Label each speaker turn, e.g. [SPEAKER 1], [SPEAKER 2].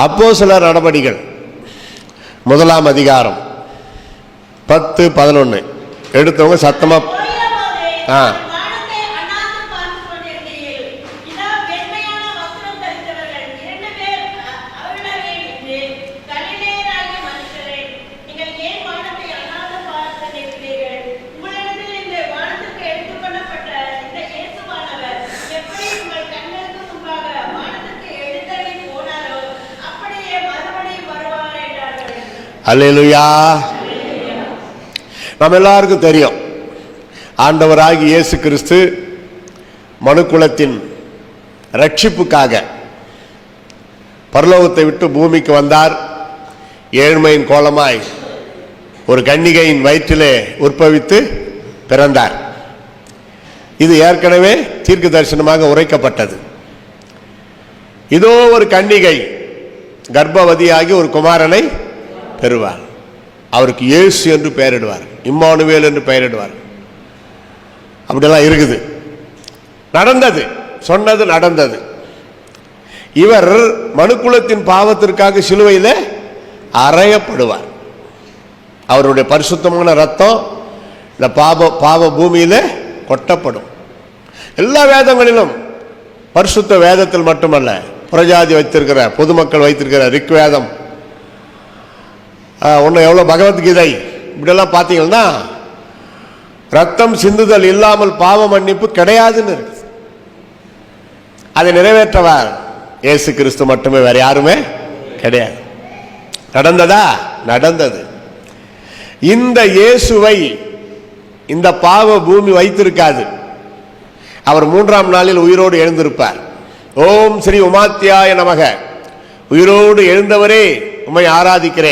[SPEAKER 1] அப்போஸ்தலர் நடபடிகள் 1ஆம் அதிகாரம் 10-11 எடுத்தவங்க சத்தமா அல்லேலூயா. நம்ம எல்லாருக்கும் தெரியும், ஆண்டவராகிய இயேசு கிறிஸ்து மனுக்குலத்தின் ரட்சிப்புக்காக பரலோகத்தை விட்டு பூமிக்கு வந்தார். ஏழ்மையின் கோலமாய் ஒரு கன்னிகையின் வயிற்றிலே உற்பவித்து பிறந்தார். இது ஏற்கனவே தீர்க்க தரிசனமாக உரைக்கப்பட்டது. இதோ ஒரு கன்னிகை கர்ப்பவதியாகி ஒரு குமாரனை பெறுவார். அவருக்கு இயேசு என்று பெயரிடுவார், இம்மானுவேல் என்று பெயரிடுவார். அப்படியெல்லாம் இருக்குது. நடந்தது, சொன்னது நடந்தது. இவர் மனுக்குலத்தின் பாவத்திற்காக சிலுவையில் அறையப்படுவார். அவருடைய பரிசுத்தமான ரத்தம் இந்த பாவ பூமியில கொட்டப்படும். எல்லா வேதங்களிலும், பரிசுத்த வேதத்தில் மட்டுமல்ல, புறஜாதி வைத்திருக்கிற பொதுமக்கள் வைத்திருக்கிற ரிக் வேதம், ஒன்று எவ்வளோ பகவத்கீதை, இப்படியெல்லாம் பார்த்தீங்கன்னா ரத்தம் சிந்துதல் இல்லாமல் பாவ மன்னிப்பு கிடையாதுன்னு இருக்கு. அதை நிறைவேற்றவர் இயேசு கிறிஸ்து மட்டுமே, வேற யாருமே கிடையாது. நடந்ததா? நடந்தது. இந்த இயேசுவை இந்த பாவ பூமி வைத்திருக்காது. அவர் 3ஆம் நாளில் உயிரோடு எழுந்திருப்பார். ஓம் ஸ்ரீ உமாத்யாய நமக. உயிரோடு எழுந்தவரே உம்மை ஆராதிக்கிறேன்.